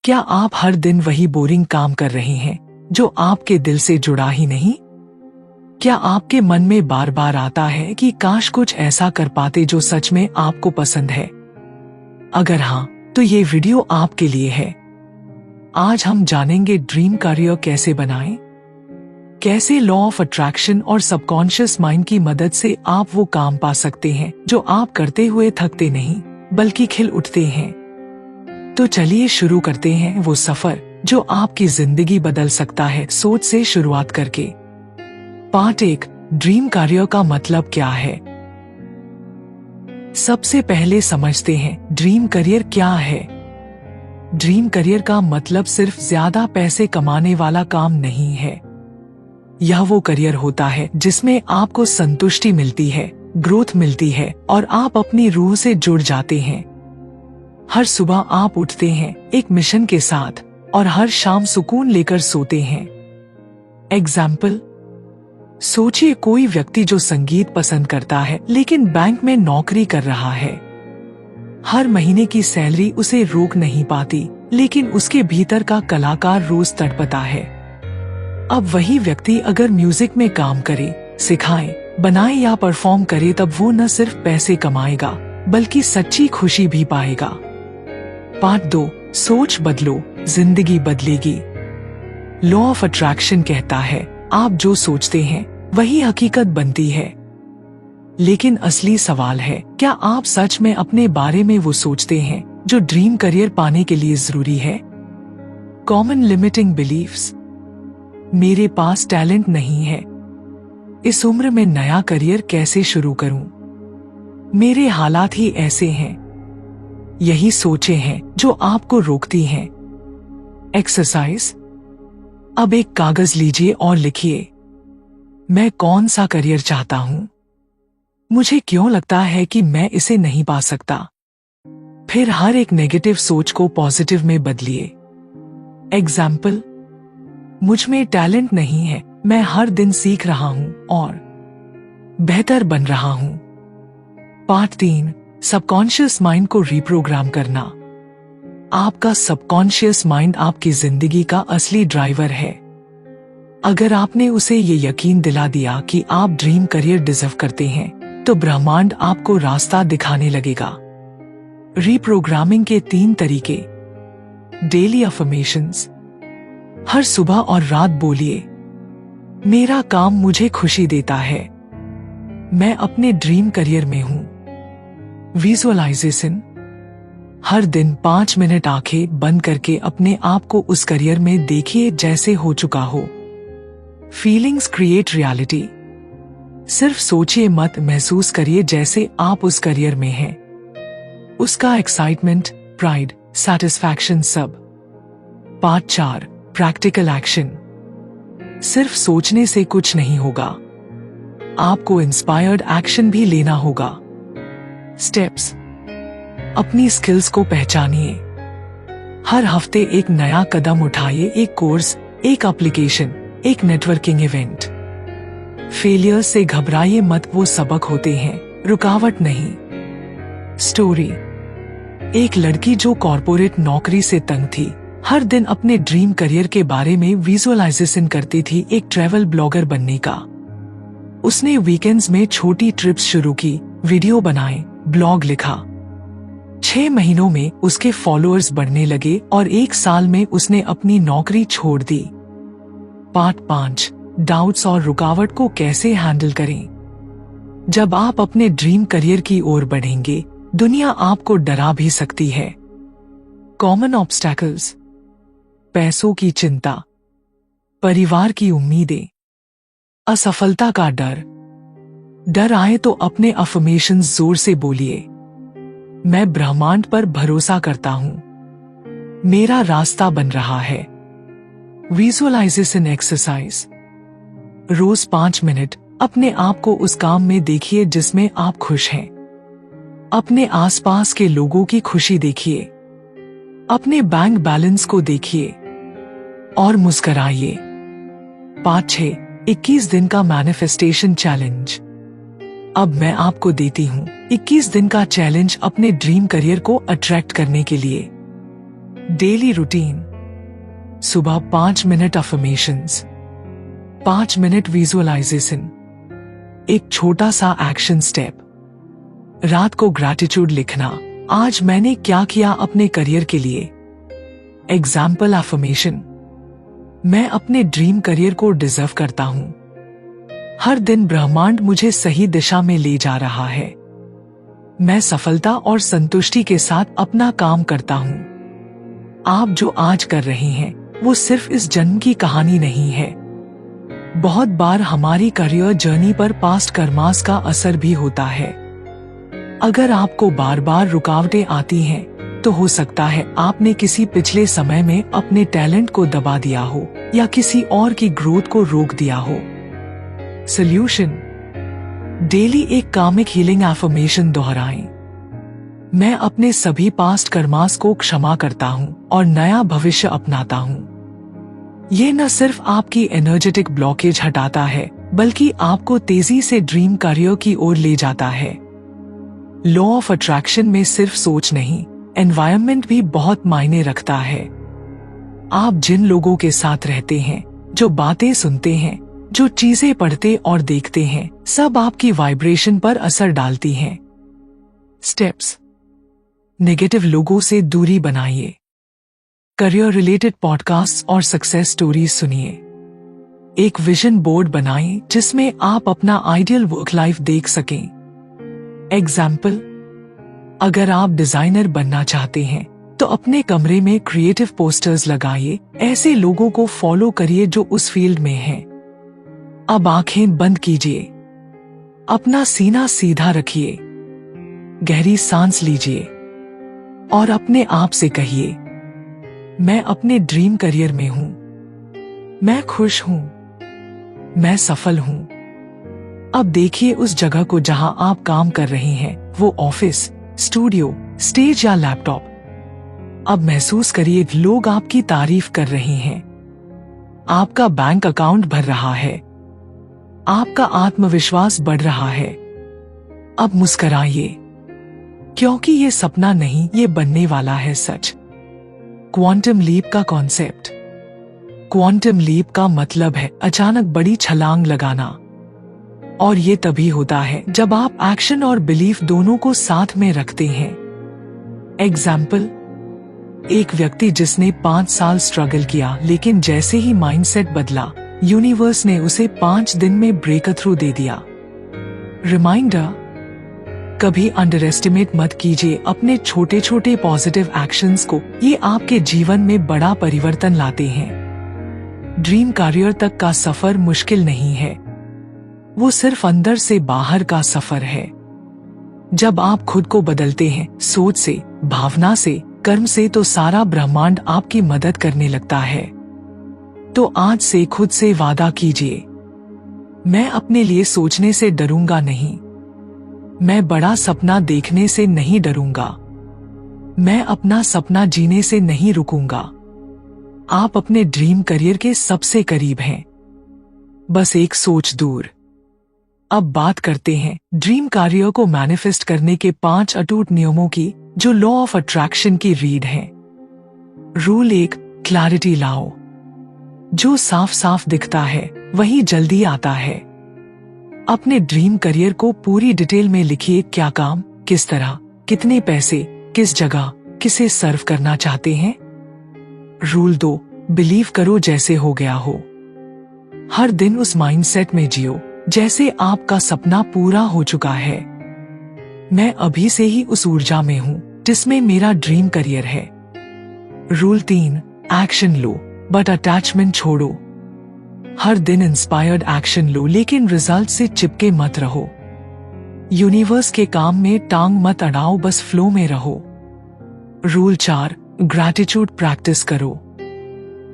क्या आप हर दिन वही बोरिंग काम कर रहे हैं जो आपके दिल से जुड़ा ही नहीं? क्या आपके मन में बार बार आता है कि काश कुछ ऐसा कर पाते जो सच में आपको पसंद है? अगर हाँ, तो ये वीडियो आपके लिए है। आज हम जानेंगे ड्रीम करियर कैसे बनाएं, कैसे लॉ ऑफ अट्रैक्शन और सबकॉन्शियस माइंड की मदद से आप वो काम पा सकते हैं जो आप करते हुए थकते नहीं बल्कि खिल उठते हैं। तो चलिए शुरू करते हैं वो सफर जो आपकी जिंदगी बदल सकता है, सोच से शुरुआत करके। पार्ट 1, ड्रीम करियर का मतलब क्या है। सबसे पहले समझते हैं ड्रीम करियर क्या है। ड्रीम करियर का मतलब सिर्फ ज्यादा पैसे कमाने वाला काम नहीं है। यह वो करियर होता है जिसमें आपको संतुष्टि मिलती है, ग्रोथ मिलती है और आप अपनी रूह से जुड़ जाते हैं। हर सुबह आप उठते हैं एक मिशन के साथ और हर शाम सुकून लेकर सोते हैं। एग्जाम्पल, सोचिए कोई व्यक्ति जो संगीत पसंद करता है लेकिन बैंक में नौकरी कर रहा है। हर महीने की सैलरी उसे रोक नहीं पाती, लेकिन उसके भीतर का कलाकार रोज तड़पता है। अब वही व्यक्ति अगर म्यूजिक में काम करे, सिखाए, बनाए या परफॉर्म करे, तब वो न सिर्फ पैसे कमाएगा बल्कि सच्ची खुशी भी पाएगा। पार्ट 2, सोच बदलो, जिंदगी बदलेगी। लॉ ऑफ अट्रैक्शन कहता है आप जो सोचते हैं वही हकीकत बनती है। लेकिन असली सवाल है, क्या आप सच में अपने बारे में वो सोचते हैं जो ड्रीम करियर पाने के लिए जरूरी है? Common limiting beliefs. मेरे पास टैलेंट नहीं है, इस उम्र में नया करियर कैसे शुरू करूं? मेरे हालात ही ऐसे हैं। यही सोचें हैं जो आपको रोकती हैं। एक्सरसाइज। अब एक कागज लीजिए और लिखिए, मैं कौन सा करियर चाहता हूं, मुझे क्यों लगता है कि मैं इसे नहीं पा सकता। फिर हर एक नेगेटिव सोच को पॉजिटिव में बदलिए। एग्जाम्पल, मुझ में टैलेंट नहीं है, मैं हर दिन सीख रहा हूं और बेहतर बन रहा हूं। पार्ट 3, सबकॉन्शियस माइंड को रिप्रोग्राम करना। आपका सबकॉन्शियस माइंड आपकी जिंदगी का असली ड्राइवर है। अगर आपने उसे ये यकीन दिला दिया कि आप ड्रीम करियर डिजर्व करते हैं, तो ब्रह्मांड आपको रास्ता दिखाने लगेगा। रिप्रोग्रामिंग के 3 तरीके। Daily affirmations. हर सुबह और रात बोलिए, मेरा काम मुझे खुशी देता है, मैं अपने ड्रीम करियर में हूं। विजुअलाइजेशन। हर दिन 5 मिनट आंखें बंद करके अपने आप को उस करियर में देखिए जैसे हो चुका हो। Feelings create reality. सिर्फ सोचिए मत, महसूस करिए जैसे आप उस करियर में हैं। उसका एक्साइटमेंट, प्राइड, सैटिस्फैक्शन सब। Part 4, practical action. सिर्फ सोचने से कुछ नहीं होगा, आपको इंस्पायर्ड एक्शन भी लेना होगा। स्टेप्स। अपनी स्किल्स को पहचानिए, हर हफ्ते एक नया कदम उठाइए, एक कोर्स, एक एप्लीकेशन, एक नेटवर्किंग इवेंट। फेलियर से घबराइए मत, वो सबक होते हैं, रुकावट नहीं। स्टोरी। एक लड़की जो कॉर्पोरेट नौकरी से तंग थी, हर दिन अपने ड्रीम करियर के बारे में विजुअलाइजेशन करती थी, एक ट्रैवल ब्लॉगर बनने का। उसने वीकेंड्स में छोटी ट्रिप्स शुरू की, वीडियो बनाए, ब्लॉग लिखा। 6 महीनों में उसके फॉलोअर्स बढ़ने लगे और 1 साल में उसने अपनी नौकरी छोड़ दी। पार्ट 5, डाउट्स और रुकावट को कैसे हैंडल करें। जब आप अपने ड्रीम करियर की ओर बढ़ेंगे, दुनिया आपको डरा भी सकती है। Common obstacles. पैसों की चिंता, परिवार की उम्मीदें, असफलता का डर। डर आए तो अपने अफर्मेशंस जोर से बोलिए, मैं ब्रह्मांड पर भरोसा करता हूं, मेरा रास्ता बन रहा है। Visualisation exercise. रोज 5 मिनट अपने आप को उस काम में देखिए जिसमें आप खुश हैं। अपने आसपास के लोगों की खुशी देखिए, अपने बैंक बैलेंस को देखिए और मुस्कराइए। पार्ट 6, 21 दिन का मैनिफेस्टेशन चैलेंज। अब मैं आपको देती हूँ 21 दिन का चैलेंज अपने ड्रीम करियर को अट्रैक्ट करने के लिए। Daily routine. सुबह 5 मिनट अफर्मेशंस, 5 मिनट विजुअलाइजेशन, एक छोटा सा एक्शन स्टेप। रात को ग्रैटिट्यूड लिखना, आज मैंने क्या किया अपने करियर के लिए। एग्जाम्पल अफर्मेशन, मैं अपने ड्रीम करियर को डिजर्व करता हूं। हर दिन ब्रह्मांड मुझे सही दिशा में ले जा रहा है। मैं सफलता और संतुष्टि के साथ अपना काम करता हूं। आप जो आज कर रहे हैं वो सिर्फ इस जन्म की कहानी नहीं है। बहुत बार हमारी करियर जर्नी पर पास्ट कर्मास का असर भी होता है। अगर आपको बार बार रुकावटें आती हैं, तो हो सकता है आपने किसी पिछले समय में अपने टैलेंट को दबा दिया हो या किसी और की ग्रोथ को रोक दिया हो। सॉल्यूशन, डेली एक कामिक हीलिंग एफर्मेशन दोहराएं। मैं अपने सभी पास्ट कर्मास को क्षमा करता हूं और नया भविष्य अपनाता हूं। ये न सिर्फ आपकी एनर्जेटिक ब्लॉकेज हटाता है, बल्कि आपको तेजी से ड्रीम करियर की ओर ले जाता है। लॉ ऑफ अट्रैक्शन में सिर्फ सोच नहीं, एनवायरनमेंट भी बहुत मायने रखता है। आप जिन लोगों के साथ रहते हैं, जो बातें सुनते हैं, जो चीजें पढ़ते और देखते हैं, सब आपकी वाइब्रेशन पर असर डालती हैं। स्टेप्स, नेगेटिव लोगों से दूरी बनाइए। करियर रिलेटेड पॉडकास्ट और सक्सेस स्टोरीज सुनिए। एक विजन बोर्ड बनाएं जिसमें आप अपना आइडियल वर्क लाइफ देख सकें। एग्जाम्पल, अगर आप डिजाइनर बनना चाहते हैं तो अपने कमरे में क्रिएटिव पोस्टर्स लगाइए। ऐसे लोगों को फॉलो करिए जो उस फील्ड में हैं। अब आंखें बंद कीजिए, अपना सीना सीधा रखिए, गहरी सांस लीजिए और अपने आप से कहिए, मैं अपने ड्रीम करियर में हूं, मैं खुश हूं, मैं सफल हूं। अब देखिए उस जगह को जहां आप काम कर रहे हैं, वो ऑफिस, स्टूडियो, स्टेज या लैपटॉप। अब महसूस करिए लोग आपकी तारीफ कर रहे हैं, आपका बैंक अकाउंट भर रहा है, आपका आत्मविश्वास बढ़ रहा है। अब मुस्कुराइए, क्योंकि ये सपना नहीं, ये बनने वाला है सच। क्वांटम लीप का कॉन्सेप्ट। क्वांटम लीप का मतलब है अचानक बड़ी छलांग लगाना, और ये तभी होता है जब आप एक्शन और बिलीफ दोनों को साथ में रखते हैं। एग्जाम्पल, एक व्यक्ति जिसने 5 साल स्ट्रगल किया, लेकिन जैसे ही माइंडसेट बदला, यूनिवर्स ने उसे 5 दिन में ब्रेक थ्रू दे दिया। रिमाइंडर, कभी अंडर एस्टिमेट मत कीजिए अपने छोटे छोटे पॉजिटिव एक्शंस को, ये आपके जीवन में बड़ा परिवर्तन लाते हैं। ड्रीम करियर तक का सफर मुश्किल नहीं है, वो सिर्फ अंदर से बाहर का सफर है। जब आप खुद को बदलते हैं, सोच से, भावना से, कर्म से, तो सारा ब्रह्मांड आपकी मदद करने लगता है। तो आज से खुद से वादा कीजिए, मैं अपने लिए सोचने से डरूंगा नहीं, मैं बड़ा सपना देखने से नहीं डरूंगा, मैं अपना सपना जीने से नहीं रुकूंगा। आप अपने ड्रीम करियर के सबसे करीब हैं, बस एक सोच दूर। अब बात करते हैं ड्रीम करियर को मैनिफेस्ट करने के 5 अटूट नियमों की, जो लॉ ऑफ अट्रैक्शन की रीड हैं। रूल 1, क्लैरिटी लाओ। जो साफ साफ दिखता है वही जल्दी आता है। अपने ड्रीम करियर को पूरी डिटेल में लिखिए, क्या काम, किस तरह, कितने पैसे, किस जगह, किसे सर्व करना चाहते हैं। रूल 2, बिलीव करो जैसे हो गया हो। हर दिन उस माइंडसेट में जियो जैसे आपका सपना पूरा हो चुका है। मैं अभी से ही उस ऊर्जा में हूं जिसमें मेरा ड्रीम करियर है। Rule 3, action low but attachment छोड़ो। हर दिन इंस्पायर्ड एक्शन लो, लेकिन रिजल्ट से चिपके मत रहो। यूनिवर्स के काम में टांग मत अड़ाओ, बस फ्लो में रहो। रूल 4, ग्रैटिट्यूड प्रैक्टिस करो।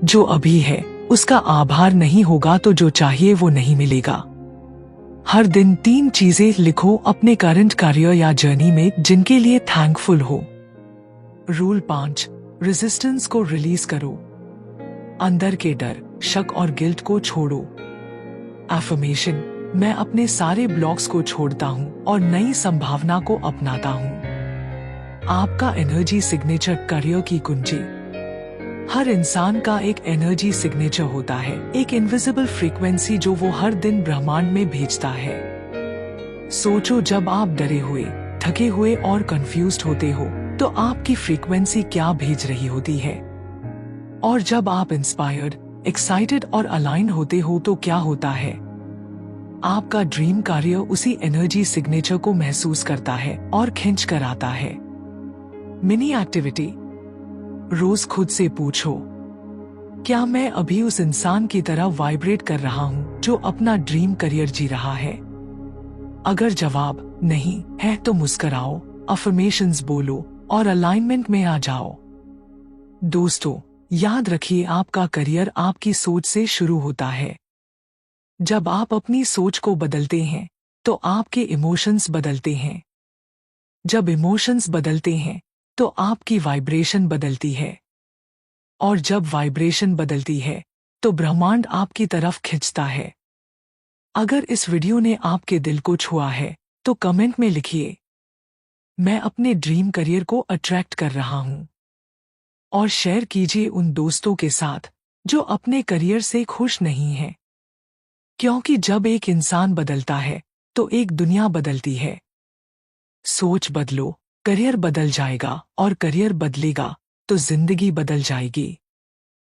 जो अभी है उसका आभार नहीं होगा तो जो चाहिए वो नहीं मिलेगा। हर दिन 3 चीजें लिखो अपने करंट करियर या जर्नी में जिनके लिए थैंकफुल हो। रूल 5, रेजिस्टेंस को रिलीज करो। अंदर के डर, शक और गिल्ट को छोड़ो। एफर्मेशन, मैं अपने सारे ब्लॉक्स को छोड़ता हूँ और नई संभावना को अपनाता हूँ। आपका एनर्जी सिग्नेचर करियर की कुंजी। हर इंसान का एक एनर्जी सिग्नेचर होता है, एक इनविजिबल फ्रीक्वेंसी जो वो हर दिन ब्रह्मांड में भेजता है। सोचो, जब आप डरे हुए, थके हुए और कंफ्यूज्ड होते हो तो आपकी फ्रीक्वेंसी क्या भेज रही होती है? और जब आप इंस्पायर्ड, एक्साइटेड और अलाइंड होते हो तो क्या होता है? आपका ड्रीम कार्य उसी एनर्जी सिग्नेचर को महसूस करता है और खींच कर आता है। Mini activity. रोज खुद से पूछो, क्या मैं अभी उस इंसान की तरह वाइब्रेट कर रहा हूँ जो अपना ड्रीम करियर जी रहा है? अगर जवाब नहीं है तो मुस्कुराओ, अफर्मेशंस बोलो और अलाइनमेंट में आ जाओ। दोस्तों, याद रखिए, आपका करियर आपकी सोच से शुरू होता है। जब आप अपनी सोच को बदलते हैं तो आपके इमोशंस बदलते हैं। जब इमोशंस बदलते हैं तो आपकी वाइब्रेशन बदलती है। और जब वाइब्रेशन बदलती है तो ब्रह्मांड आपकी तरफ खिंचता है। अगर इस वीडियो ने आपके दिल को छुआ है तो कमेंट में लिखिए, मैं अपने ड्रीम करियर को अट्रैक्ट कर रहा हूं। और शेयर कीजिए उन दोस्तों के साथ जो अपने करियर से खुश नहीं हैं। क्योंकि जब एक इंसान बदलता है तो एक दुनिया बदलती है। सोच बदलो, करियर बदल जाएगा, और करियर बदलेगा तो जिंदगी बदल जाएगी।